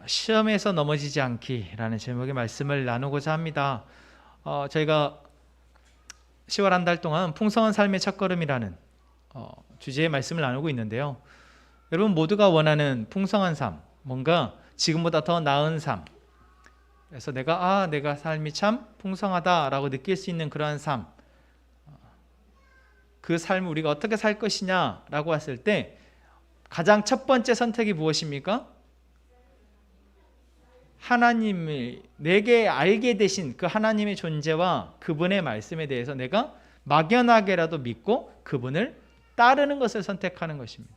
시험에서 넘어지지 않기라는 제목의 말씀을 나누고자 합니다. 저희가 10월 한 달 동안 풍성한 삶의 첫걸음이라는 주제의 말씀을 나누고 있는데요. 여러분 모두가 원하는 풍성한 삶, 뭔가 지금보다 더 나은 삶, 그래서 내가 삶이 참 풍성하다라고 느낄 수 있는 그러한 삶, 그 삶을 우리가 어떻게 살 것이냐라고 했을 때 가장 첫 번째 선택이 무엇입니까? 하나님이 내게 알게 되신 그 하나님의 존재와 그분의 말씀에 대해서 내가 막연하게라도 믿고 그분을 따르는 것을 선택하는 것입니다.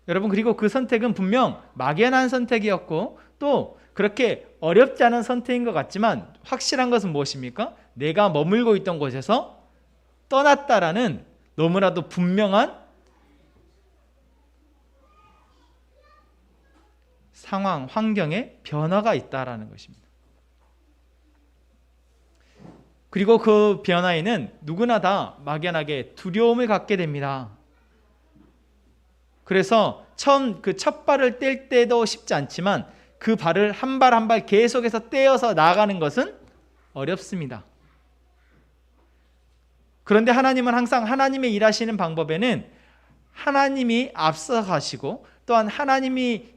여러분, 그리고 그 선택은 분명 막연한 선택이었고 또 그렇게 어렵지 않은 선택인 것 같지만 확실한 것은 무엇입니까? 내가 머물고 있던 곳에서 떠났다라는 너무나도 분명한 상황, 환경에 변화가 있다라는 것입니다. 그리고 그 변화에는 누구나 다 막연하게 두려움을 갖게 됩니다. 그래서 처음 그 첫 발을 뗄 때도 쉽지 않지만 그 발을 한 발 한 발 계속해서 떼어서 나아가는 것은 어렵습니다. 그런데 하나님은 항상 하나님의 일하시는 방법에는 하나님이 앞서 가시고 또한 하나님이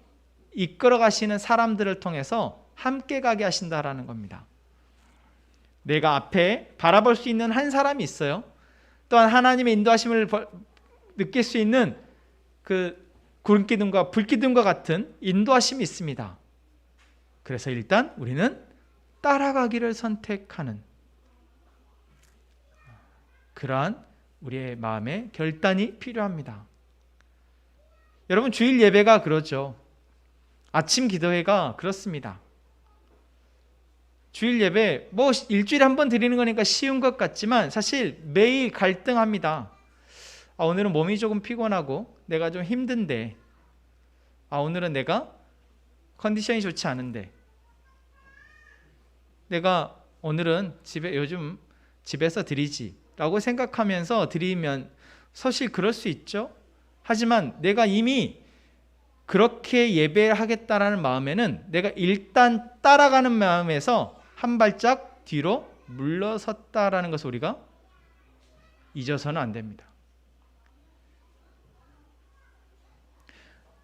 이끌어 가시는 사람들을 통해서 함께 가게 하신다라는 겁니다. 내가 앞에 바라볼 수 있는 한 사람이 있어요. 또한 하나님의 인도하심을 느낄 수 있는 그 구름기둥과 불기둥과 같은 인도하심이 있습니다. 그래서 일단 우리는 따라가기를 선택하는 그러한 우리의 마음의 결단이 필요합니다. 여러분, 주일 예배가 그렇죠. 아침 기도회가 그렇습니다. 주일 예배 일주일에 한 번 드리는 거니까 쉬운 것 같지만 사실 매일 갈등합니다. 오늘은 몸이 조금 피곤하고 내가 좀 힘든데, 오늘은 내가 컨디션이 좋지 않은데, 내가 오늘은 요즘 집에서 드리지 라고 생각하면서 드리면 사실 그럴 수 있죠. 하지만 내가 이미 그렇게 예배하겠다라는 마음에는 내가 일단 따라가는 마음에서 한 발짝 뒤로 물러섰다라는 것을 우리가 잊어서는 안 됩니다.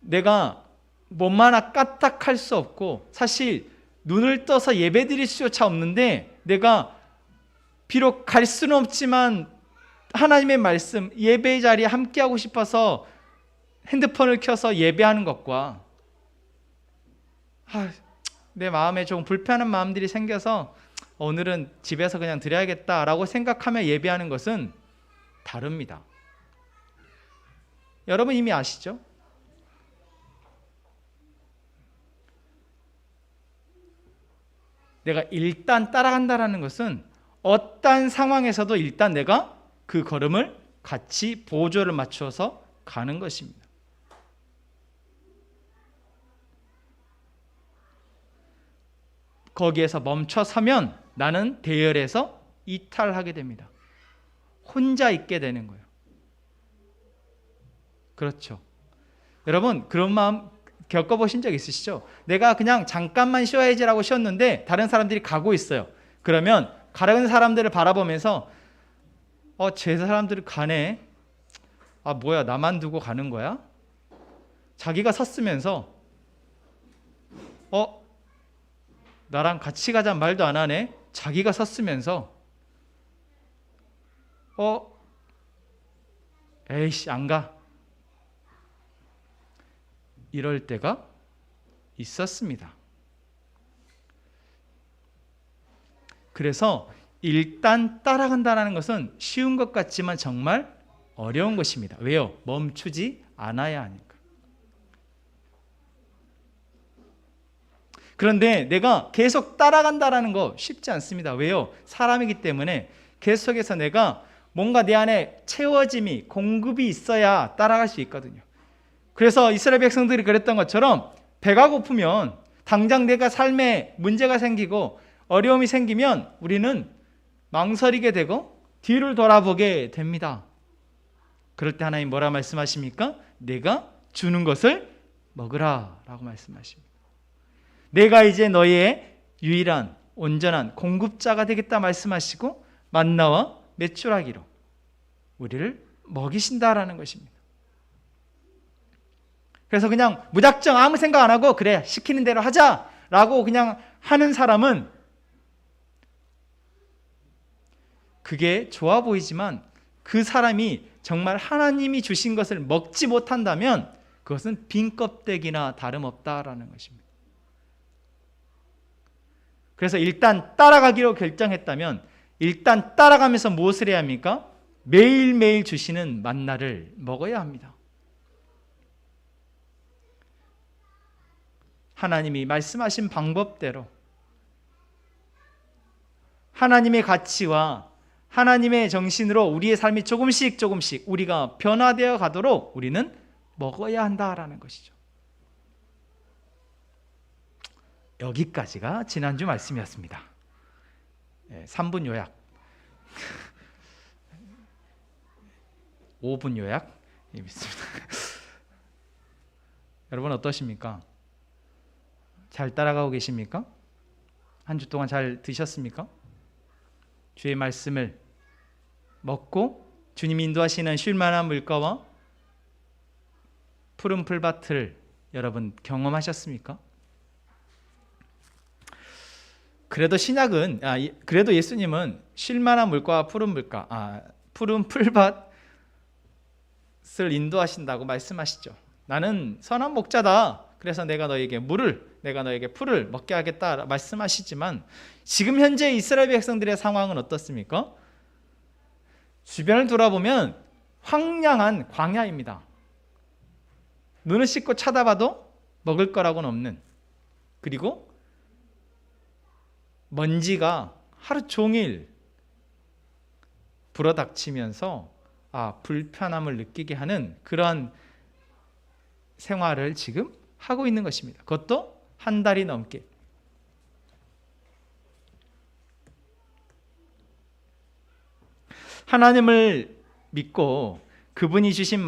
내가 몸 하나 까딱할 수 없고 사실 눈을 떠서 예배 드릴 수조차 없는데 내가 비록 갈 수는 없지만 하나님의 말씀, 예배의 자리에 함께하고 싶어서 핸드폰을 켜서 예배하는 것과 내 마음에 조금 불편한 마음들이 생겨서 오늘은 집에서 그냥 드려야겠다라고 생각하며 예배하는 것은 다릅니다. 여러분 이미 아시죠? 내가 일단 따라간다는 것은 어떤 상황에서도 일단 내가 그 걸음을 같이 보조를 맞춰서 가는 것입니다. 거기에서 멈춰 서면 나는 대열에서 이탈하게 됩니다. 혼자 있게 되는 거예요. 그렇죠. 여러분 그런 마음 겪어보신 적 있으시죠? 내가 그냥 잠깐만 쉬어야지라고 쉬었는데 다른 사람들이 가고 있어요. 그러면 가는 사람들을 바라보면서 제 사람들이 가네. 뭐야, 나만 두고 가는 거야? 자기가 섰으면서 나랑 같이 가자 말도 안 하네. 자기가 섰으면서 에이씨 안 가. 이럴 때가 있었습니다. 그래서 일단 따라간다는 것은 쉬운 것 같지만 정말 어려운 것입니다. 왜요? 멈추지 않아야 하니까. 그런데 내가 계속 따라간다는 거 쉽지 않습니다. 왜요? 사람이기 때문에 계속해서 내가 뭔가 내 안에 채워짐이, 공급이 있어야 따라갈 수 있거든요. 그래서 이스라엘 백성들이 그랬던 것처럼 배가 고프면 당장 내가 삶에 문제가 생기고 어려움이 생기면 우리는 망설이게 되고 뒤를 돌아보게 됩니다. 그럴 때 하나님 뭐라 말씀하십니까? 내가 주는 것을 먹으라 라고 말씀하십니다. 내가 이제 너의 유일한 온전한 공급자가 되겠다 말씀하시고 만나와 메추라기로 우리를 먹이신다라는 것입니다. 그래서 그냥 무작정 아무 생각 안 하고 그래 시키는 대로 하자라고 그냥 하는 사람은 그게 좋아 보이지만 그 사람이 정말 하나님이 주신 것을 먹지 못한다면 그것은 빈 껍데기나 다름없다라는 것입니다. 그래서 일단 따라가기로 결정했다면 일단 따라가면서 무엇을 해야 합니까? 매일매일 주시는 만나를 먹어야 합니다. 하나님이 말씀하신 방법대로 하나님의 가치와 하나님의 정신으로 우리의 삶이 조금씩 우리가 변화되어 가도록 우리는 먹어야 한다라는 것이죠. 여기까지가 지난주 말씀이었습니다. 3분 요약 5분 요약 있습니다. 여러분 어떠십니까? 잘 따라가고 계십니까? 한 주 동안 잘 드셨습니까? 주의 말씀을 먹고 주님이 인도하시는 쉴만한 물가와 푸른 풀밭을 여러분 경험하셨습니까? 그래도 그래도 예수님은 쉴만한 물가와 푸른 풀밭을 인도하신다고 말씀하시죠. 나는 선한 목자다. 그래서 내가 너에게 풀을 먹게 하겠다 말씀하시지만 지금 현재 이스라엘 백성들의 상황은 어떻습니까? 주변을 돌아보면 황량한 광야입니다. 눈을 씻고 쳐다봐도 먹을 거라고는 없는, 그리고 먼지가 하루 종일 불어닥치면서 불편함을 느끼게 하는 그러한 생활을 지금 하고 있는 것입니다. 그것도 한 달이 넘게. 하나님을 믿고 그분이 주신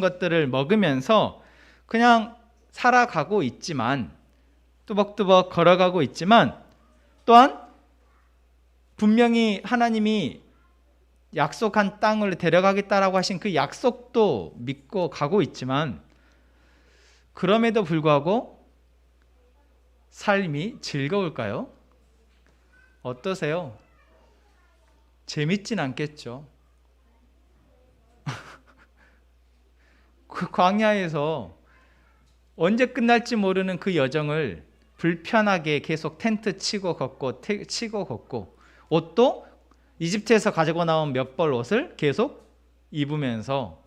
것들을 먹으면서 그냥 살아가고 있지만, 뚜벅뚜벅 걸어가고 있지만, 또한 분명히 하나님이 약속한 땅을 데려가겠다라고 하신 그 약속도 믿고 가고 있지만, 그럼에도 불구하고 삶이 즐거울까요? 어떠세요? 재밌진 않겠죠. 그 광야에서 언제 끝날지 모르는 그 여정을 불편하게 계속 텐트 치고 걷고, 옷도 이집트에서 가지고 나온 몇 벌 옷을 계속 입으면서,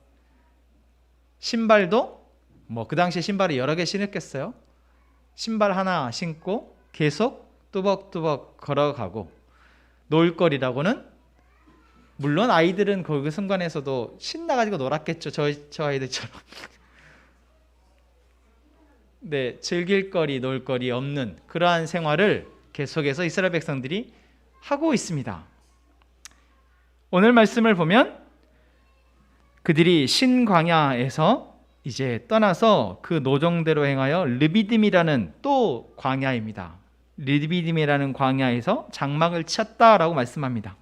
신발도 그 당시에 신발을 여러 개 신었겠어요? 신발 하나 신고 계속 뚜벅뚜벅 걸어가고, 놀거리라고는 물론 아이들은 그 순간에서도 신나가지고 놀았겠죠. 저 아이들처럼. 네, 즐길 거리, 놀 거리 없는 그러한 생활을 계속해서 이스라엘 백성들이 하고 있습니다. 오늘 말씀을 보면 그들이 신광야에서 이제 떠나서 그 노정대로 행하여 르비딤이라는 또 광야입니다. 르비딤이라는 광야에서 장막을 쳤다라고 말씀합니다.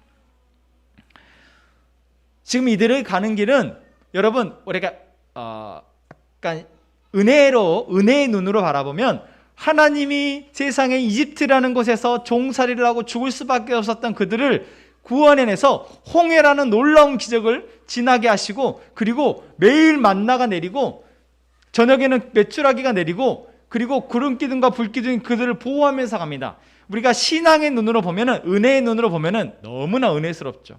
지금 이들을 가는 길은 여러분 우리가 약간 은혜의 눈으로 바라보면 하나님이 세상의 이집트라는 곳에서 종살이를 하고 죽을 수밖에 없었던 그들을 구원해내서 홍해라는 놀라운 기적을 지나게 하시고, 그리고 매일 만나가 내리고 저녁에는 메추라기가 내리고, 그리고 구름 기둥과 불 기둥이 그들을 보호하면서 갑니다. 우리가 신앙의 눈으로 보면은, 은혜의 눈으로 보면은 너무나 은혜스럽죠.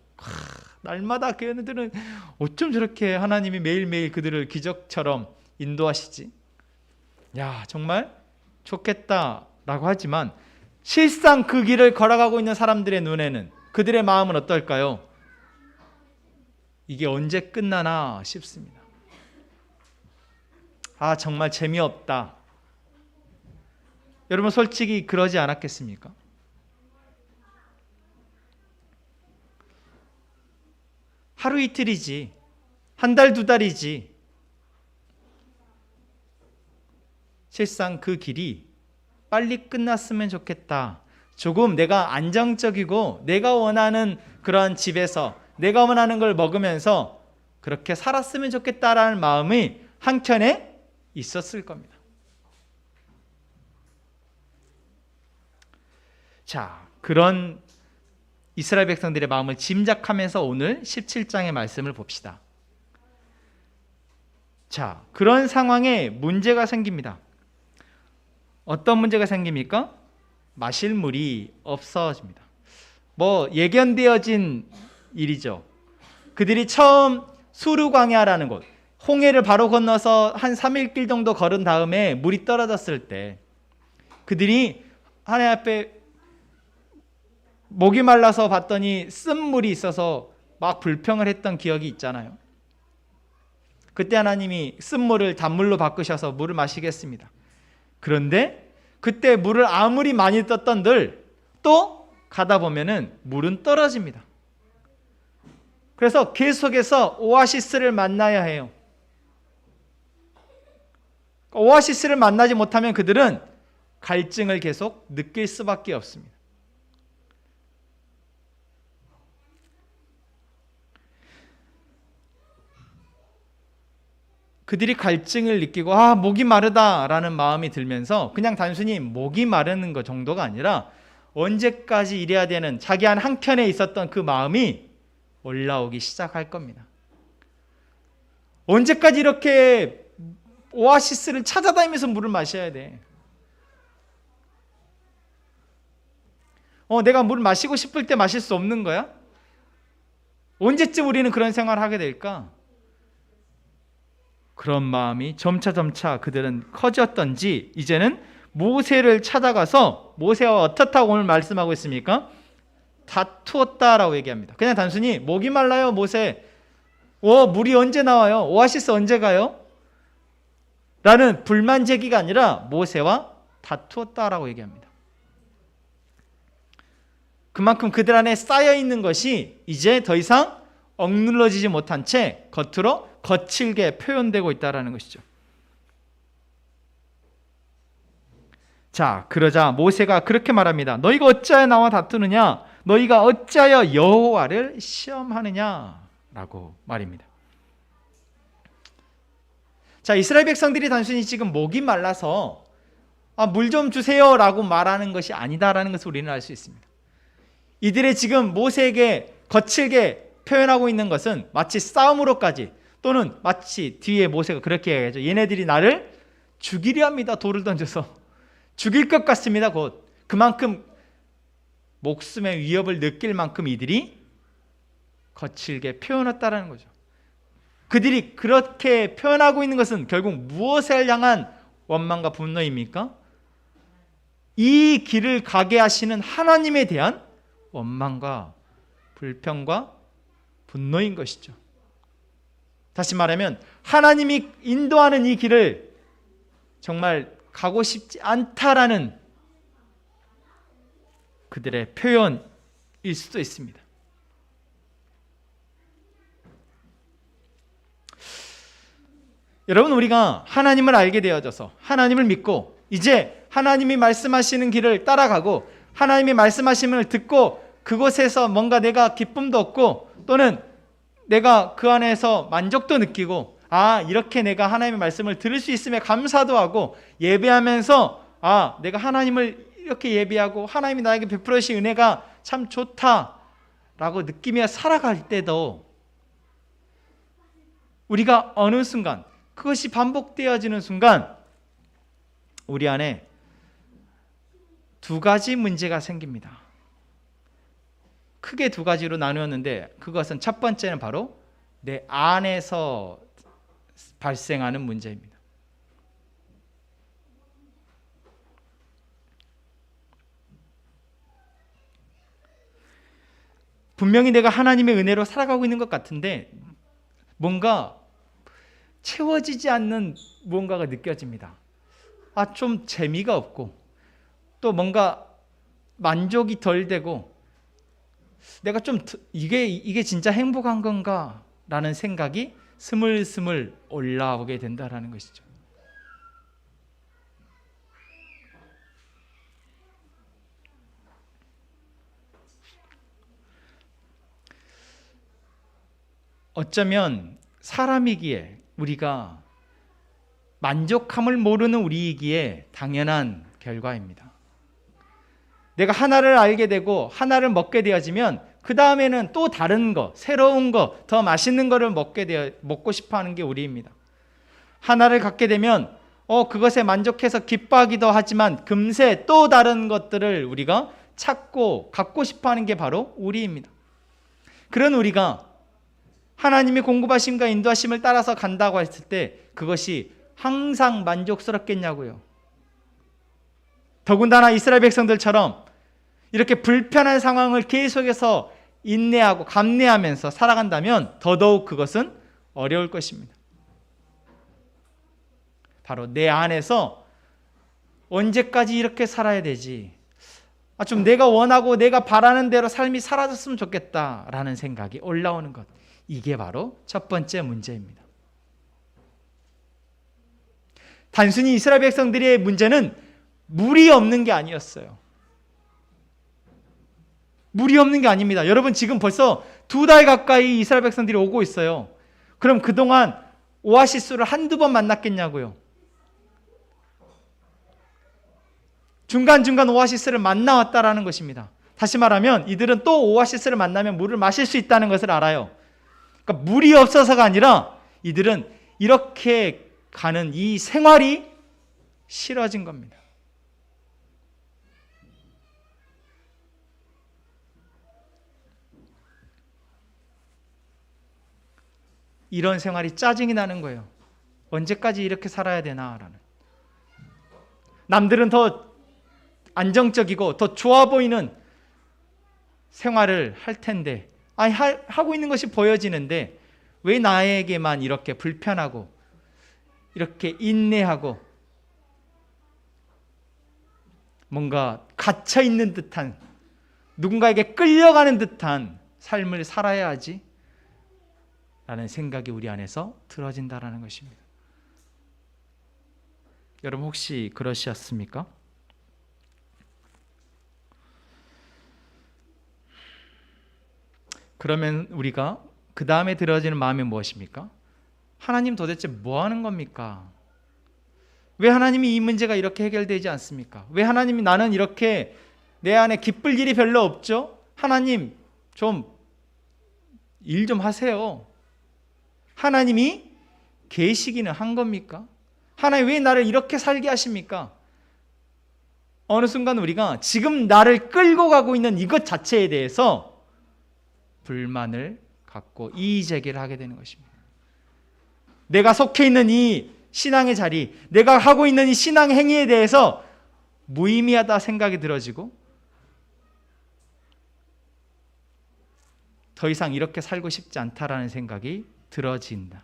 날마다 그 애들은 어쩜 저렇게 하나님이 매일매일 그들을 기적처럼 인도하시지? 야, 정말 좋겠다라고 하지만 실상 그 길을 걸어가고 있는 사람들의 눈에는, 그들의 마음은 어떨까요? 이게 언제 끝나나 싶습니다. 정말 재미없다. 여러분 솔직히 그러지 않았겠습니까? 하루 이틀이지. 한 달, 두 달이지. 실상 그 길이 빨리 끝났으면 좋겠다. 조금 내가 안정적이고 내가 원하는 그런 집에서 내가 원하는 걸 먹으면서 그렇게 살았으면 좋겠다라는 마음이 한켠에 있었을 겁니다. 자, 그런 이스라엘 백성들의 마음을 짐작하면서 오늘 17장의 말씀을 봅시다. 자, 그런 상황에 문제가 생깁니다. 어떤 문제가 생깁니까? 마실 물이 없어집니다. 예견되어진 일이죠. 그들이 처음 수르 광야라는 곳, 홍해를 바로 건너서 한 3일 길 정도 걸은 다음에 물이 떨어졌을 때 그들이 하나님 앞에 목이 말라서 봤더니 쓴물이 있어서 막 불평을 했던 기억이 있잖아요. 그때 하나님이 쓴물을 단물로 바꾸셔서 물을 마시겠습니다. 그런데 그때 물을 아무리 많이 떴던들 또 가다 보면은 물은 떨어집니다. 그래서 계속해서 오아시스를 만나야 해요. 오아시스를 만나지 못하면 그들은 갈증을 계속 느낄 수밖에 없습니다. 그들이 갈증을 느끼고 목이 마르다라는 마음이 들면서 그냥 단순히 목이 마르는 것 정도가 아니라 언제까지 이래야 되는 자기 한켠에 있었던 그 마음이 올라오기 시작할 겁니다. 언제까지 이렇게 오아시스를 찾아다니면서 물을 마셔야 돼? 내가 물을 마시고 싶을 때 마실 수 없는 거야? 언제쯤 우리는 그런 생활을 하게 될까? 그런 마음이 점차 그들은 커졌던지 이제는 모세를 찾아가서 모세와 어떻다고 오늘 말씀하고 있습니까? 다투었다라고 얘기합니다. 그냥 단순히 목이 말라요 모세, 물이 언제 나와요? 오아시스 언제 가요? 라는 불만 제기가 아니라 모세와 다투었다라고 얘기합니다. 그만큼 그들 안에 쌓여있는 것이 이제 더 이상 억눌러지지 못한 채 겉으로 거칠게 표현되고 있다는 것이죠. 자, 그러자 모세가 그렇게 말합니다. 너희가 어찌하여 나와 다투느냐? 너희가 어찌하여 여호와를 시험하느냐? 라고 말입니다. 자, 이스라엘 백성들이 단순히 지금 목이 말라서 물 좀 주세요 라고 말하는 것이 아니다라는 것을 우리는 알 수 있습니다. 이들의 지금 모세에게 거칠게 표현하고 있는 것은 마치 싸움으로까지, 또는 마치 뒤에 모세가 그렇게 얘기하죠. 얘네들이 나를 죽이려 합니다. 돌을 던져서 죽일 것 같습니다. 곧 그만큼 목숨의 위협을 느낄 만큼 이들이 거칠게 표현했다라는 거죠. 그들이 그렇게 표현하고 있는 것은 결국 무엇을 향한 원망과 분노입니까? 이 길을 가게 하시는 하나님에 대한 원망과 불평과 분노인 것이죠. 다시 말하면 하나님이 인도하는 이 길을 정말 가고 싶지 않다라는 그들의 표현일 수도 있습니다. 여러분, 우리가 하나님을 알게 되어져서 하나님을 믿고 이제 하나님이 말씀하시는 길을 따라가고 하나님이 말씀하심을 듣고 그곳에서 뭔가 내가 기쁨도 얻고 또는 내가 그 안에서 만족도 느끼고 이렇게 내가 하나님의 말씀을 들을 수 있음에 감사도 하고 예배하면서 내가 하나님을 이렇게 예배하고 하나님이 나에게 베풀어 주신 은혜가 참 좋다라고 느끼며 살아갈 때도 우리가 어느 순간 그것이 반복되어지는 순간 우리 안에 두 가지 문제가 생깁니다. 크게 두 가지로 나누었는데 그것은 첫 번째는 바로 내 안에서 발생하는 문제입니다. 분명히 내가 하나님의 은혜로 살아가고 있는 것 같은데 뭔가 채워지지 않는 무언가가 느껴집니다. 좀 재미가 없고 또 뭔가 만족이 덜 되고 내가 좀 이게 진짜 행복한 건가? 라는 생각이 스물스물 올라오게 된다라는 것이죠. 어쩌면 사람이기에, 우리가 만족함을 모르는 우리이기에 당연한 결과입니다. 내가 하나를 알게 되고 하나를 먹게 되어지면 그 다음에는 또 다른 거, 새로운 거, 더 맛있는 거를 먹고 싶어 하는 게 우리입니다. 하나를 갖게 되면 그것에 만족해서 기뻐하기도 하지만 금세 또 다른 것들을 우리가 찾고 갖고 싶어 하는 게 바로 우리입니다. 그런 우리가 하나님의 공급하심과 인도하심을 따라서 간다고 했을 때 그것이 항상 만족스럽겠냐고요. 더군다나 이스라엘 백성들처럼 이렇게 불편한 상황을 계속해서 인내하고 감내하면서 살아간다면 더더욱 그것은 어려울 것입니다. 바로 내 안에서 언제까지 이렇게 살아야 되지? 좀 내가 원하고 내가 바라는 대로 삶이 사라졌으면 좋겠다라는 생각이 올라오는 것. 이게 바로 첫 번째 문제입니다. 단순히 이스라엘 백성들의 문제는 물이 없는 게 아니었어요. 물이 없는 게 아닙니다. 여러분, 지금 벌써 2달 가까이 이스라엘 백성들이 오고 있어요. 그럼 그동안 오아시스를 한두 번 만났겠냐고요. 중간중간 오아시스를 만나왔다라는 것입니다. 다시 말하면 이들은 또 오아시스를 만나면 물을 마실 수 있다는 것을 알아요. 그러니까 물이 없어서가 아니라 이들은 이렇게 가는 이 생활이 싫어진 겁니다. 이런 생활이 짜증이 나는 거예요. 언제까지 이렇게 살아야 되나라는. 남들은 더 안정적이고 더 좋아 보이는 생활을 할 텐데, 하고 있는 것이 보여지는데 왜 나에게만 이렇게 불편하고 이렇게 인내하고 뭔가 갇혀 있는 듯한, 누군가에게 끌려가는 듯한 삶을 살아야 하지? 라는 생각이 우리 안에서 들어진다라는 것입니다. 여러분, 혹시 그러셨습니까? 그러면 우리가 그 다음에 들어지는 마음이 무엇입니까? 하나님 도대체 뭐 하는 겁니까? 왜 하나님이 이 문제가 이렇게 해결되지 않습니까? 왜 하나님이 나는 이렇게 내 안에 기쁠 일이 별로 없죠? 하나님 좀 일 좀 하세요. 하나님이 계시기는 한 겁니까? 하나님 왜 나를 이렇게 살게 하십니까? 어느 순간 우리가 지금 나를 끌고 가고 있는 이것 자체에 대해서 불만을 갖고 이의제기를 하게 되는 것입니다. 내가 속해 있는 이 신앙의 자리, 내가 하고 있는 이 신앙 행위에 대해서 무의미하다 생각이 들어지고 더 이상 이렇게 살고 싶지 않다라는 생각이 들어진다.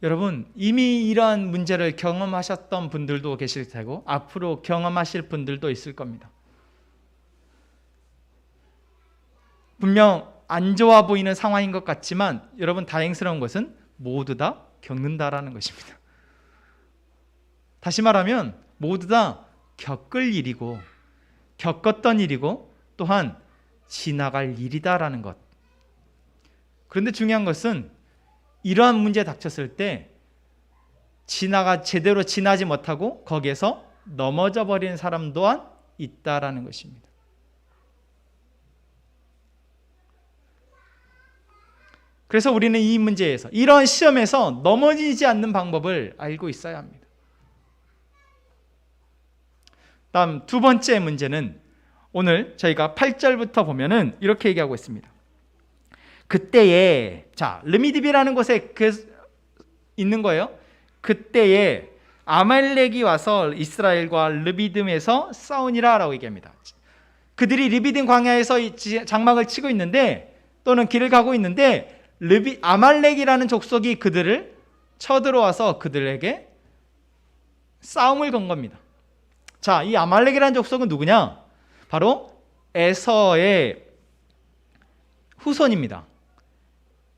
여러분, 이미 이러한 문제를 경험하셨던 분들도 계실 테고 앞으로 경험하실 분들도 있을 겁니다. 분명 안 좋아 보이는 상황인 것 같지만 여러분, 다행스러운 것은 모두 다 겪는다라는 것입니다. 다시 말하면 모두 다 겪을 일이고 겪었던 일이고 또한 지나갈 일이다라는 것. 그런데 중요한 것은 이러한 문제에 닥쳤을 때 제대로 지나지 못하고 거기에서 넘어져 버리는 사람 또한 있다라는 것입니다. 그래서 우리는 이 문제에서, 이런 시험에서 넘어지지 않는 방법을 알고 있어야 합니다. 다음 두 번째 문제는 오늘 저희가 8절부터 보면은 이렇게 얘기하고 있습니다. 그때에, 르미딥이라는 곳에 있는 거예요. 그때에 아말렉이 와서 이스라엘과 르비딤에서 싸우니라라고 얘기합니다. 그들이 르비딤 광야에서 장막을 치고 있는데, 또는 길을 가고 있는데 아말렉이라는 족속이 그들을 쳐들어와서 그들에게 싸움을 건 겁니다. 이 아말렉이라는 족속은 누구냐? 바로 에서의 후손입니다.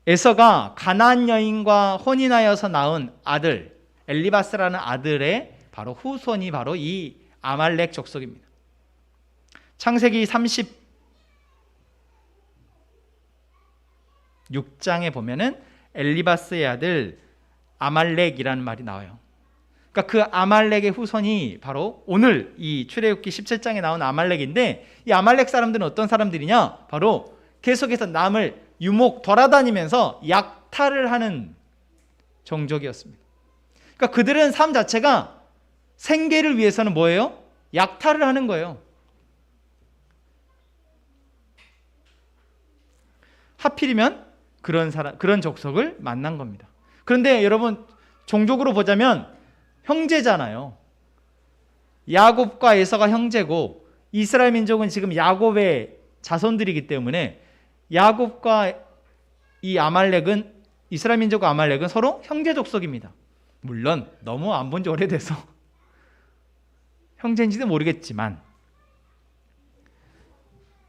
에서가 가나안 여인과 혼인하여서 낳은 아들 엘리바스라는 아들의 바로 후손이 바로 이 아말렉 족속입니다. 창세기 36장에 보면은 엘리바스의 아들 아말렉이라는 말이 나와요. 그러니까 그 아말렉의 후손이 바로 오늘 이 출애굽기 17장에 나온 아말렉인데, 이 아말렉 사람들은 어떤 사람들이냐? 바로 계속해서 남을 유목 돌아다니면서 약탈을 하는 종족이었습니다. 그러니까 그들은 삶 자체가 생계를 위해서는 뭐예요? 약탈을 하는 거예요. 하필이면 그런 족속을 만난 겁니다. 그런데 여러분, 종족으로 보자면 형제잖아요. 야곱과 에서가 형제고, 이스라엘 민족은 지금 야곱의 자손들이기 때문에 야곱과 이 아말렉은, 이스라엘 민족과 아말렉은 서로 형제 족속입니다. 물론 너무 안 본 지 오래돼서 형제인지도 모르겠지만,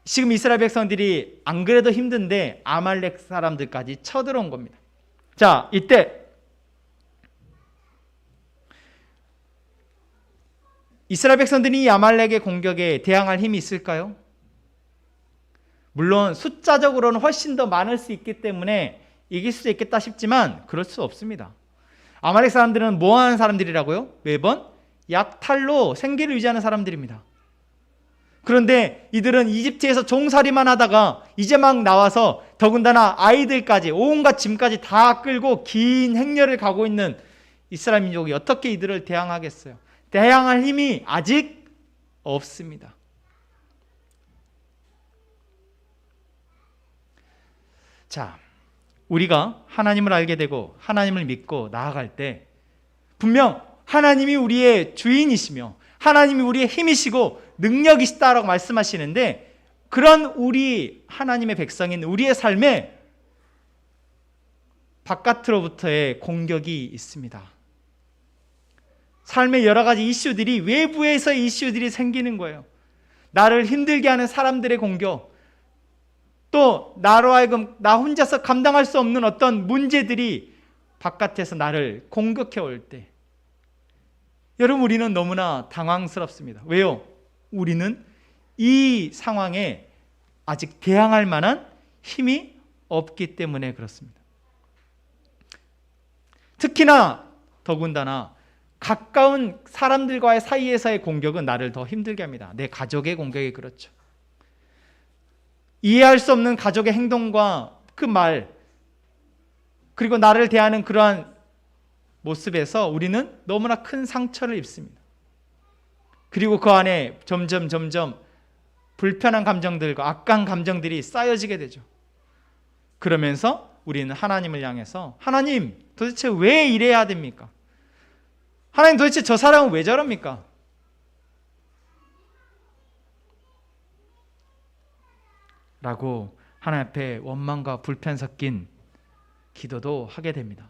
지금 이스라엘 백성들이 안 그래도 힘든데 아말렉 사람들까지 쳐들어온 겁니다. 자, 이때 이스라엘 백성들이 이 아말렉의 공격에 대항할 힘이 있을까요? 물론 숫자적으로는 훨씬 더 많을 수 있기 때문에 이길 수 있겠다 싶지만 그럴 수 없습니다. 아말렉 사람들은 뭐 하는 사람들이라고요? 매번 약탈로 생계를 유지하는 사람들입니다. 그런데 이들은 이집트에서 종살이만 하다가 이제 막 나와서 더군다나 아이들까지, 온갖 짐까지 다 끌고 긴 행렬을 가고 있는 이스라엘 민족이 어떻게 이들을 대항하겠어요? 대항할 힘이 아직 없습니다. 자, 우리가 하나님을 알게 되고 하나님을 믿고 나아갈 때 분명 하나님이 우리의 주인이시며 하나님이 우리의 힘이시고 능력이시다라고 말씀하시는데, 그런 우리 하나님의 백성인 우리의 삶에 바깥으로부터의 공격이 있습니다. 삶의 여러 가지 이슈들이, 외부에서의 이슈들이 생기는 거예요. 나를 힘들게 하는 사람들의 공격, 또 나로 하여금 나 혼자서 감당할 수 없는 어떤 문제들이 바깥에서 나를 공격해 올 때, 여러분, 우리는 너무나 당황스럽습니다. 왜요? 우리는 이 상황에 아직 대항할 만한 힘이 없기 때문에 그렇습니다. 특히나 더군다나 가까운 사람들과의 사이에서의 공격은 나를 더 힘들게 합니다. 내 가족의 공격이 그렇죠. 이해할 수 없는 가족의 행동과 그 말, 그리고 나를 대하는 그러한 모습에서 우리는 너무나 큰 상처를 입습니다. 그리고 그 안에 점점 불편한 감정들과 악한 감정들이 쌓여지게 되죠. 그러면서 우리는 하나님을 향해서, 하나님, 도대체 왜 이래야 됩니까? 하나님, 도대체 저 사람은 왜 저럽니까? 라고 하나님 앞에 원망과 불편 섞인 기도도 하게 됩니다.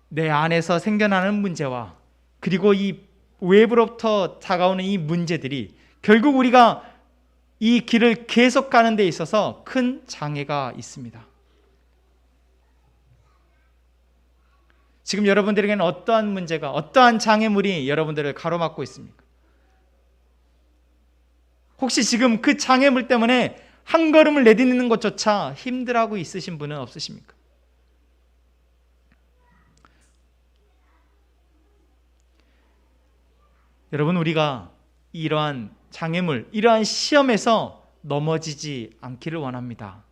내 안에서 생겨나는 문제와 그리고 이 외부로부터 다가오는 이 문제들이 결국 우리가 이 길을 계속 가는 데 있어서 큰 장애가 있습니다. 지금 여러분들에게는 어떠한 문제가, 어떠한 장애물이 여러분들을 가로막고 있습니까? 혹시 지금 그 장애물 때문에 한 걸음을 내딛는 것조차 힘들어하고 있으신 분은 없으십니까? 여러분, 우리가 이러한 장애물, 이러한 시험에서 넘어지지 않기를 원합니다.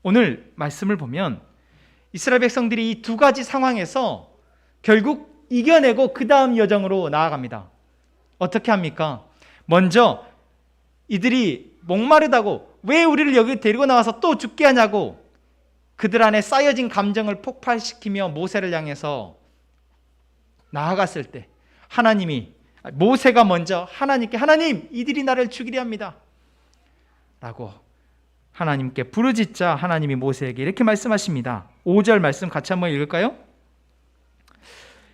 오늘 말씀을 보면 이스라엘 백성들이 이 두 가지 상황에서 결국 이겨내고 그 다음 여정으로 나아갑니다. 어떻게 합니까? 먼저 이들이 목마르다고, 왜 우리를 여기 데리고 나와서 또 죽게 하냐고 그들 안에 쌓여진 감정을 폭발시키며 모세를 향해서 나아갔을 때 모세가 먼저 하나님께, 하나님, 이들이 나를 죽이려 합니다 라고 하나님께 부르짖자 하나님이 모세에게 이렇게 말씀하십니다. 5절 말씀 같이 한번 읽을까요?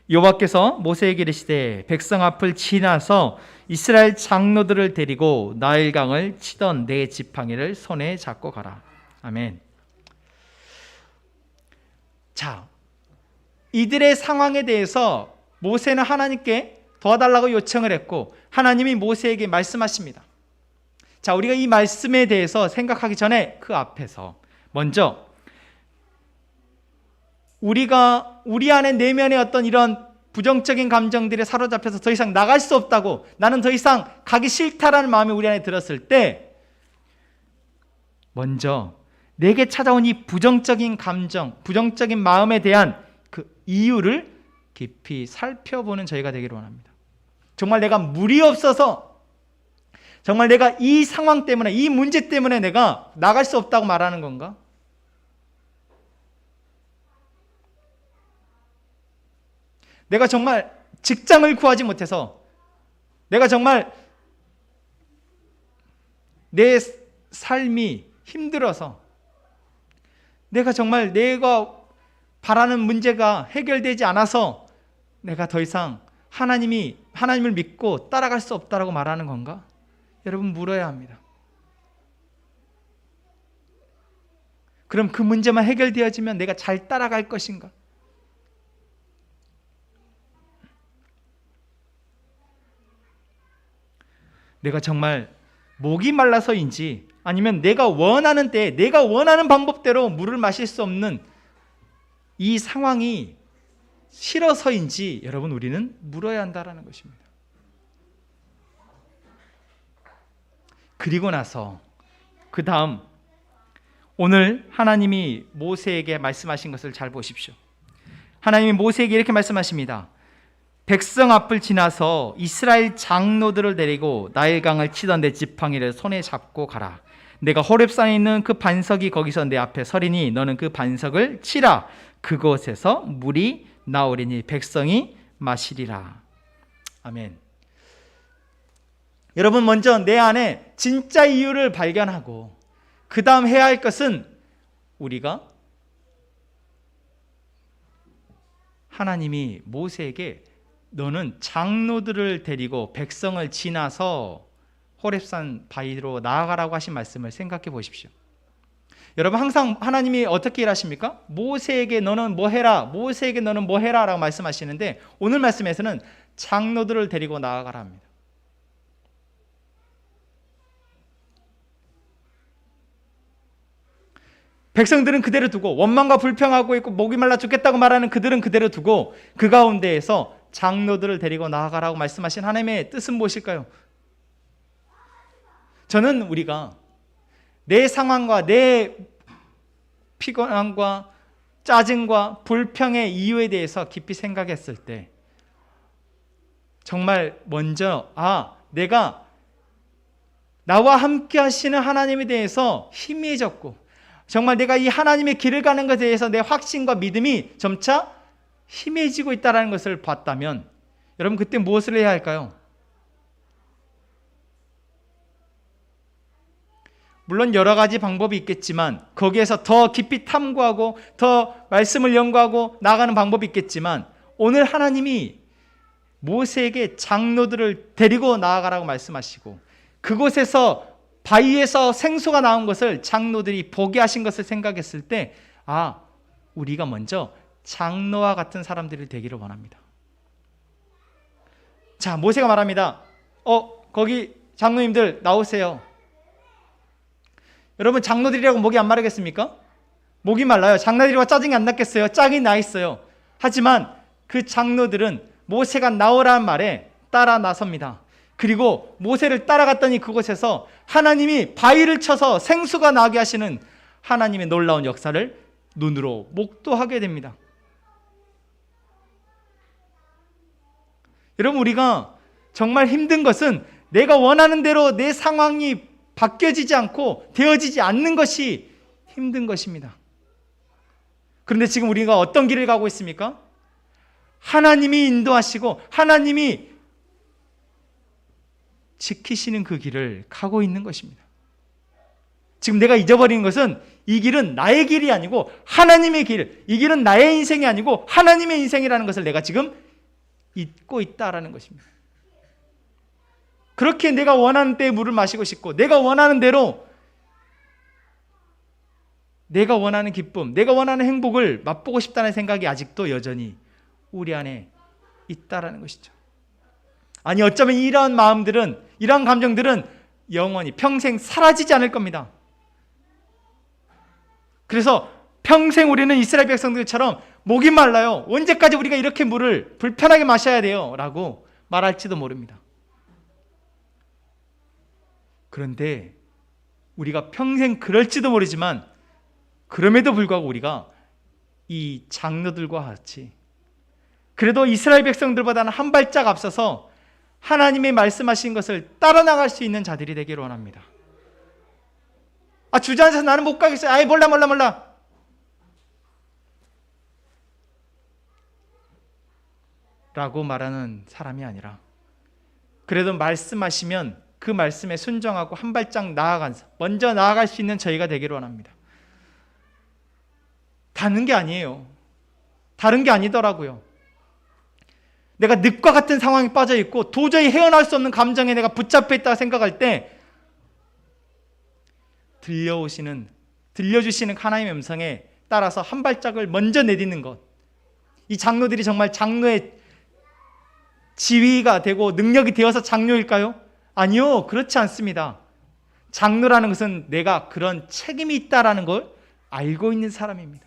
여호와께서 모세에게 이르시되 백성 앞을 지나서 이스라엘 장로들을 데리고 나일강을 치던 네 지팡이를 손에 잡고 가라. 아멘. 자, 이들의 상황에 대해서 모세는 하나님께 도와달라고 요청을 했고 하나님이 모세에게 말씀하십니다. 자, 우리가 이 말씀에 대해서 생각하기 전에 그 앞에서 먼저 우리가 우리 안에 내면의 어떤 이런 부정적인 감정들에 사로잡혀서 더 이상 나갈 수 없다고, 나는 더 이상 가기 싫다라는 마음이 우리 안에 들었을 때 먼저 내게 찾아온 이 부정적인 감정, 부정적인 마음에 대한 그 이유를 깊이 살펴보는 저희가 되기를 원합니다. 정말 내가 물이 없어서, 정말 내가 이 상황 때문에, 이 문제 때문에 내가 나갈 수 없다고 말하는 건가? 내가 정말 직장을 구하지 못해서, 내가 정말 내 삶이 힘들어서, 내가 정말 내가 바라는 문제가 해결되지 않아서 내가 더 이상 하나님을 믿고 따라갈 수 없다라고 말하는 건가? 여러분, 물어야 합니다. 그럼 그 문제만 해결되어지면 내가 잘 따라갈 것인가? 내가 정말 목이 말라서인지, 아니면 내가 원하는 때에 내가 원하는 방법대로 물을 마실 수 없는 이 상황이 싫어서인지 여러분, 우리는 물어야 한다는 것입니다. 그리고 나서 그 다음 오늘 하나님이 모세에게 말씀하신 것을 잘 보십시오. 하나님이 모세에게 이렇게 말씀하십니다. 백성 앞을 지나서 이스라엘 장로들을 데리고 나일강을 치던 내 지팡이를 손에 잡고 가라. 내가 호렙산에 있는 그 반석이 거기서 내 앞에 서리니 너는 그 반석을 치라. 그곳에서 물이 나오리니 백성이 마시리라. 아멘. 여러분, 먼저 내 안에 진짜 이유를 발견하고 그 다음 해야 할 것은, 우리가 하나님이 모세에게 너는 장로들을 데리고 백성을 지나서 호렙산 바위로 나아가라고 하신 말씀을 생각해 보십시오. 여러분, 항상 하나님이 어떻게 일하십니까? 모세에게 너는 뭐 해라, 모세에게 너는 뭐 해라 라고 말씀하시는데, 오늘 말씀에서는 장로들을 데리고 나아가라 합니다. 백성들은 그대로 두고, 원망과 불평하고 있고 목이 말라 죽겠다고 말하는 그들은 그대로 두고, 그 가운데에서 장로들을 데리고 나아가라고 말씀하신 하나님의 뜻은 무엇일까요? 저는 우리가 내 상황과 내 피곤함과 짜증과 불평의 이유에 대해서 깊이 생각했을 때, 정말 먼저 내가 나와 함께 하시는 하나님에 대해서 희미해졌고, 정말 내가 이 하나님의 길을 가는 것에 대해서 내 확신과 믿음이 점차 희미해지고 있다는 것을 봤다면, 여러분, 그때 무엇을 해야 할까요? 물론 여러 가지 방법이 있겠지만, 거기에서 더 깊이 탐구하고 더 말씀을 연구하고 나아가는 방법이 있겠지만, 오늘 하나님이 모세에게 장로들을 데리고 나아가라고 말씀하시고, 그곳에서 바위에서 생수가 나온 것을 장로들이 보게 하신 것을 생각했을 때, 우리가 먼저 장로와 같은 사람들이 되기를 원합니다. 자, 모세가 말합니다. 거기 장로님들 나오세요. 여러분, 장로들이라고 목이 안 마르겠습니까? 목이 말라요. 장로들이와 짜증이 안 났겠어요? 짝이 나 있어요. 하지만 그 장로들은 모세가 나오라는 말에 따라 나섭니다. 그리고 모세를 따라갔더니 그곳에서 하나님이 바위를 쳐서 생수가 나게 하시는 하나님의 놀라운 역사를 눈으로 목도하게 됩니다. 여러분, 우리가 정말 힘든 것은 내가 원하는 대로 내 상황이 바뀌어지지 않고 되어지지 않는 것이 힘든 것입니다. 그런데 지금 우리가 어떤 길을 가고 있습니까? 하나님이 인도하시고 하나님이 지키시는 그 길을 가고 있는 것입니다. 지금 내가 잊어버린 것은, 이 길은 나의 길이 아니고 하나님의 길, 이 길은 나의 인생이 아니고 하나님의 인생이라는 것을 내가 지금 잊고 있다라는 것입니다. 그렇게 내가 원하는 때에 물을 마시고 싶고 내가 원하는 대로 내가 원하는 기쁨, 내가 원하는 행복을 맛보고 싶다는 생각이 아직도 여전히 우리 안에 있다라는 것이죠. 아니 어쩌면 이러한 마음들은, 이러한 감정들은 영원히 평생 사라지지 않을 겁니다. 그래서 평생 우리는 이스라엘 백성들처럼 목이 말라요, 언제까지 우리가 이렇게 물을 불편하게 마셔야 돼요? 라고 말할지도 모릅니다. 그런데 우리가 평생 그럴지도 모르지만 그럼에도 불구하고 우리가 이 장로들과 같이 그래도 이스라엘 백성들보다는 한 발짝 앞서서 하나님의 말씀하신 것을 따라 나갈 수 있는 자들이 되기를 원합니다. 주저앉아서 나는 못 가겠어요. 아이 몰라 라고 말하는 사람이 아니라 그래도 말씀하시면 그 말씀에 순종하고 한 발짝 먼저 나아갈 수 있는 저희가 되기를 원합니다. 다른 게 아니에요. 다른 게 아니더라고요. 내가 늪과 같은 상황에 빠져 있고 도저히 헤어나올 수 없는 감정에 내가 붙잡혀 있다고 생각할 때 들려주시는 하나님의 음성에 따라서 한 발짝을 먼저 내딛는 것. 이 장로들이 정말 장로의 지위가 되고 능력이 되어서 장로일까요? 아니요, 그렇지 않습니다. 장로라는 것은 내가 그런 책임이 있다라는 걸 알고 있는 사람입니다.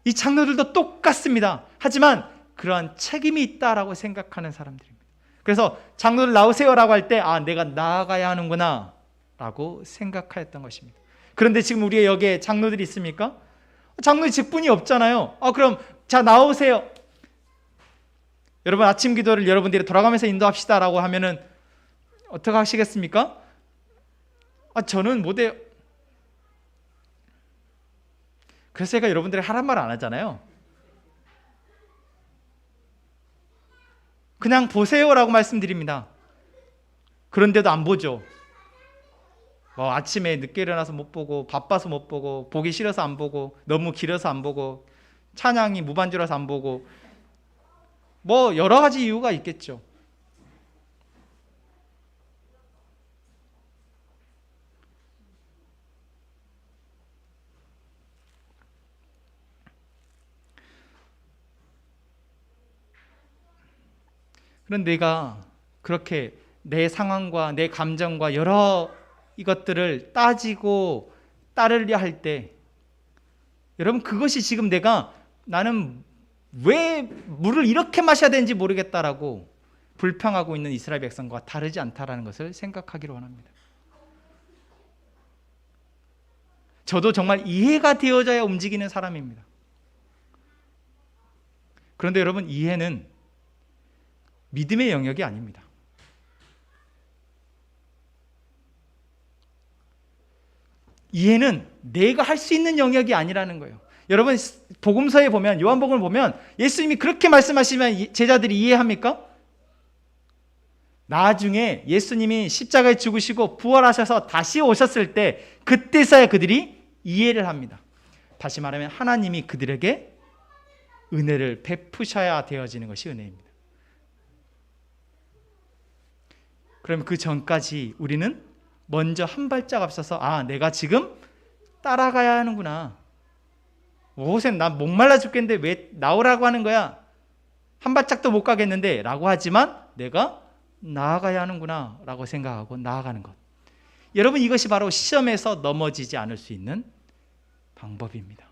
이 장로들도 똑같습니다. 하지만 그러한 책임이 있다라고 생각하는 사람들입니다. 그래서 장로들 나오세요라고 할 때 내가 나아가야 하는구나 라고 생각하였던 것입니다. 그런데 지금 우리의 여기에 장로들이 있습니까? 장로의 직분이 없잖아요. 그럼 자 나오세요. 여러분 아침 기도를 여러분들이 돌아가면서 인도합시다 라고 하면은 어떻게 하시겠습니까? 저는 못해요. 그래서 제가 여러분들이 하란 말 안 하잖아요. 그냥 보세요라고 말씀드립니다. 그런데도 안 보죠. 아침에 늦게 일어나서 못 보고, 바빠서 못 보고, 보기 싫어서 안 보고, 너무 길어서 안 보고, 찬양이 무반주라서 안 보고, 여러 가지 이유가 있겠죠. 그런데 내가 그렇게 내 상황과 내 감정과 여러 이것들을 따지고 따르려 할 때 여러분 그것이 지금 나는 왜 물을 이렇게 마셔야 되는지 모르겠다라고 불평하고 있는 이스라엘 백성과 다르지 않다라는 것을 생각하기를 원합니다. 저도 정말 이해가 되어져야 움직이는 사람입니다. 그런데 여러분 이해는 믿음의 영역이 아닙니다. 이해는 내가 할 수 있는 영역이 아니라는 거예요. 여러분 복음서에 보면 요한복음을 보면 예수님이 그렇게 말씀하시면 제자들이 이해합니까? 나중에 예수님이 십자가에 죽으시고 부활하셔서 다시 오셨을 때 그때서야 그들이 이해를 합니다. 다시 말하면 하나님이 그들에게 은혜를 베푸셔야 되어지는 것이 은혜입니다. 그럼 그 전까지 우리는 먼저 한 발짝 앞서서 내가 지금 따라가야 하는구나. 쌤, 나 목말라 죽겠는데 왜 나오라고 하는 거야? 한 발짝도 못 가겠는데 라고 하지만 내가 나아가야 하는구나 라고 생각하고 나아가는 것. 여러분 이것이 바로 시험에서 넘어지지 않을 수 있는 방법입니다.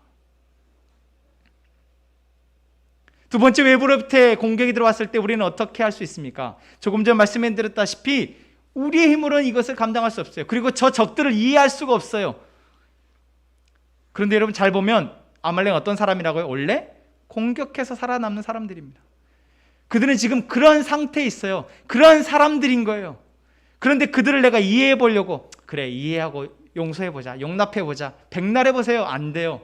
두 번째, 외부로부터 공격이 들어왔을 때 우리는 어떻게 할 수 있습니까? 조금 전 말씀해 드렸다시피 우리의 힘으로는 이것을 감당할 수 없어요. 그리고 저 적들을 이해할 수가 없어요. 그런데 여러분 잘 보면 아말렉은 어떤 사람이라고요? 원래 공격해서 살아남는 사람들입니다. 그들은 지금 그런 상태에 있어요. 그런 사람들인 거예요. 그런데 그들을 내가 이해해 보려고 그래 이해하고 용서해 보자, 용납해 보자, 백날해 보세요. 안 돼요.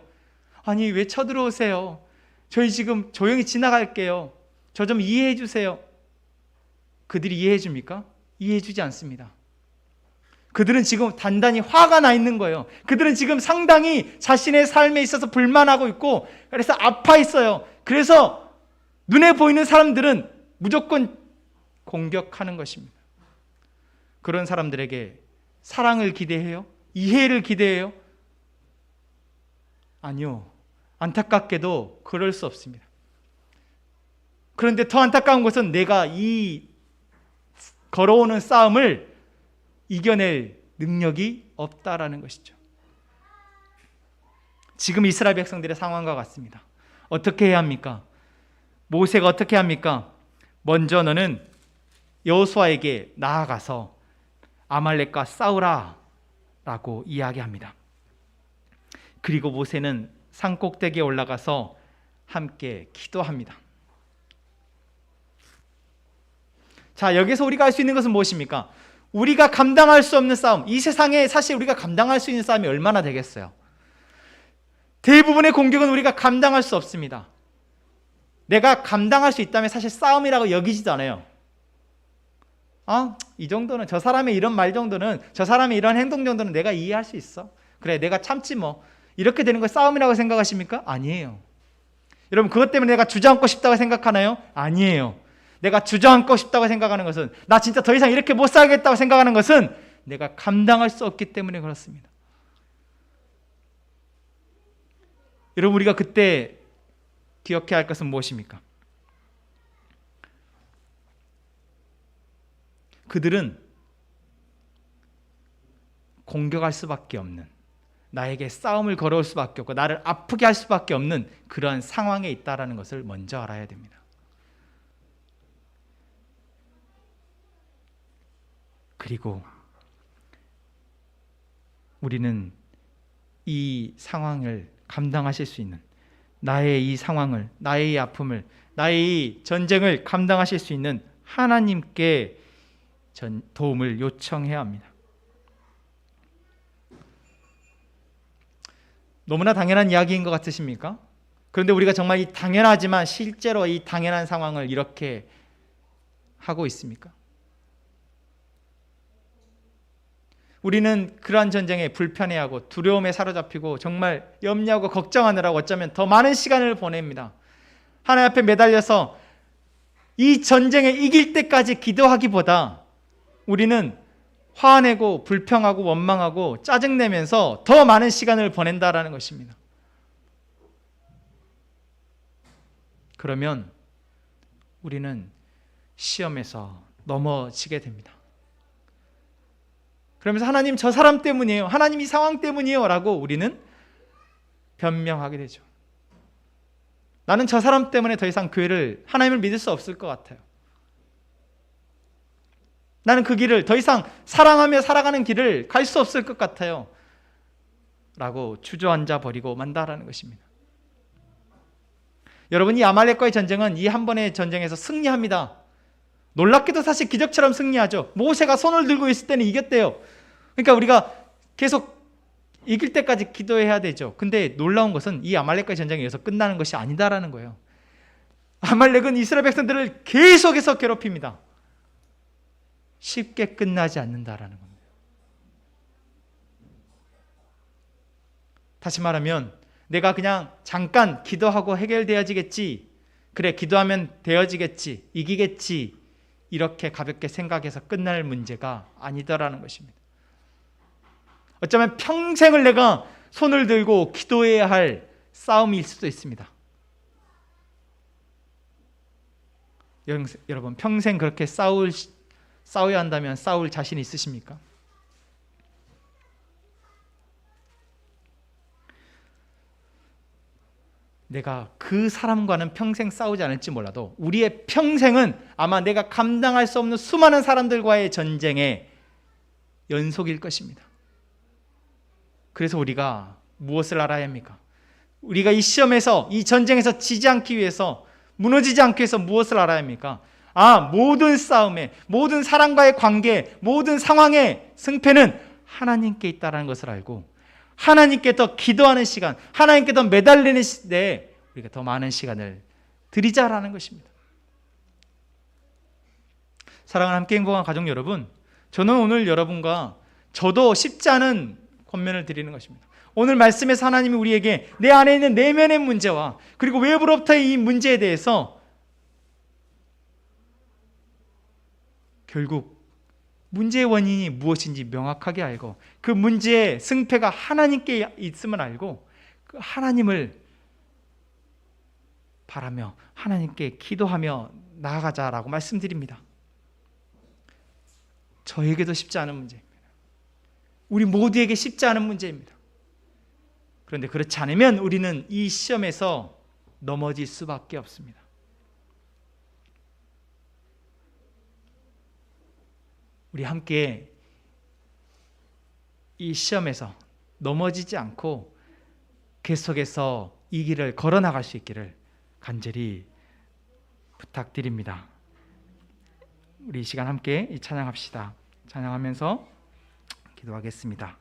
아니 왜 쳐들어오세요? 저희 지금 조용히 지나갈게요. 저 좀 이해해 주세요. 그들이 이해해 줍니까? 이해해 주지 않습니다. 그들은 지금 단단히 화가 나 있는 거예요. 그들은 지금 상당히 자신의 삶에 있어서 불만하고 있고, 그래서 아파 있어요. 그래서 눈에 보이는 사람들은 무조건 공격하는 것입니다. 그런 사람들에게 사랑을 기대해요? 이해를 기대해요? 아니요. 안타깝게도 그럴 수 없습니다. 그런데 더 안타까운 것은 내가 이 걸어오는 싸움을 이겨낼 능력이 없다라는 것이죠. 지금 이스라엘 백성들의 상황과 같습니다. 어떻게 해야 합니까? 모세가 어떻게 합니까? 먼저 너는 여호수아에게 나아가서 아말렉과 싸우라 라고 이야기합니다. 그리고 모세는 산 꼭대기에 올라가서 함께 기도합니다. 자, 여기서 우리가 알 수 있는 것은 무엇입니까? 우리가 감당할 수 없는 싸움, 이 세상에 사실 우리가 감당할 수 있는 싸움이 얼마나 되겠어요? 대부분의 공격은 우리가 감당할 수 없습니다. 내가 감당할 수 있다면 사실 싸움이라고 여기지도 않아요. 이 정도는, 저 사람의 이런 말 정도는, 저 사람의 이런 행동 정도는 내가 이해할 수 있어. 그래, 내가 참지 뭐. 이렇게 되는 걸 싸움이라고 생각하십니까? 아니에요. 여러분, 그것 때문에 내가 주저앉고 싶다고 생각하나요? 아니에요. 내가 주저앉고 싶다고 생각하는 것은, 나 진짜 더 이상 이렇게 못 살겠다고 생각하는 것은 내가 감당할 수 없기 때문에 그렇습니다. 여러분, 우리가 그때 기억해야 할 것은 무엇입니까? 그들은 공격할 수밖에 없는, 나에게 싸움을 걸어올 수밖에 없고 나를 아프게 할 수밖에 없는 그러한 상황에 있다는 것을 먼저 알아야 됩니다. 그리고 우리는 이 상황을 감당하실 수 있는, 나의 이 상황을, 나의 이 아픔을, 나의 이 전쟁을 감당하실 수 있는 하나님께 도움을 요청해야 합니다. 너무나 당연한 이야기인 것 같으십니까? 그런데 우리가 정말 이 당연하지만 실제로 이 당연한 상황을 이렇게 하고 있습니까? 우리는 그러한 전쟁에 불편해하고 두려움에 사로잡히고 정말 염려하고 걱정하느라고 어쩌면 더 많은 시간을 보냅니다. 하나님 앞에 매달려서 이 전쟁에 이길 때까지 기도하기보다 우리는 화내고 불평하고 원망하고 짜증내면서 더 많은 시간을 보낸다라는 것입니다. 그러면 우리는 시험에서 넘어지게 됩니다. 그러면서 하나님, 저 사람 때문이에요, 하나님 이 상황 때문이에요 라고 우리는 변명하게 되죠. 나는 저 사람 때문에 더 이상 교회를, 하나님을 믿을 수 없을 것 같아요. 나는 그 길을 더 이상 사랑하며 살아가는 길을 갈 수 없을 것 같아요 라고 주저앉아 버리고 만다라는 것입니다. 여러분, 이 아말렉과의 전쟁은 이 한 번의 전쟁에서 승리합니다. 놀랍게도 사실 기적처럼 승리하죠. 모세가 손을 들고 있을 때는 이겼대요. 그러니까 우리가 계속 이길 때까지 기도해야 되죠. 근데 놀라운 것은 이 아말렉과의 전쟁이 여기서 끝나는 것이 아니다라는 거예요. 아말렉은 이스라엘 백성들을 계속해서 괴롭힙니다. 쉽게 끝나지 않는다라는 겁니다. 다시 말하면 내가 그냥 잠깐 기도하고 해결되어지겠지, 그래 기도하면 되어지겠지, 이기겠지, 이렇게 가볍게 생각해서 끝날 문제가 아니다라는 것입니다. 어쩌면 평생을 내가 손을 들고 기도해야 할 싸움일 수도 있습니다. 여러분, 평생 그렇게 싸워야 한다면 싸울 자신 있으십니까? 내가 그 사람과는 평생 싸우지 않을지 몰라도 우리의 평생은 아마 내가 감당할 수 없는 수많은 사람들과의 전쟁의 연속일 것입니다. 그래서 우리가 무엇을 알아야 합니까? 우리가 이 시험에서, 이 전쟁에서 지지 않기 위해서, 무너지지 않기 위해서 무엇을 알아야 합니까? 모든 싸움에, 모든 사람과의 관계, 모든 상황의 승패는 하나님께 있다는 것을 알고 하나님께 더 기도하는 시간, 하나님께 더 매달리는 시대에 우리가 더 많은 시간을 드리자라는 것입니다. 사랑하는 함께 행복한 가족 여러분, 저는 오늘 여러분과 저도 쉽지 않은 권면을 드리는 것입니다. 오늘 말씀에서 하나님이 우리에게 내 안에 있는 내면의 문제와 그리고 외부로부터의 이 문제에 대해서 결국 문제의 원인이 무엇인지 명확하게 알고 그 문제의 승패가 하나님께 있음을 알고 그 하나님을 바라며 하나님께 기도하며 나아가자라고 말씀드립니다. 저에게도 쉽지 않은 문제입니다. 우리 모두에게 쉽지 않은 문제입니다. 그런데 그렇지 않으면 우리는 이 시험에서 넘어질 수밖에 없습니다. 우리 함께 이 시험에서 넘어지지 않고 계속해서 이 길을 걸어나갈 수 있기를 간절히 부탁드립니다. 우리 이 시간 함께 이 찬양합시다. 찬양하면서 기도하겠습니다.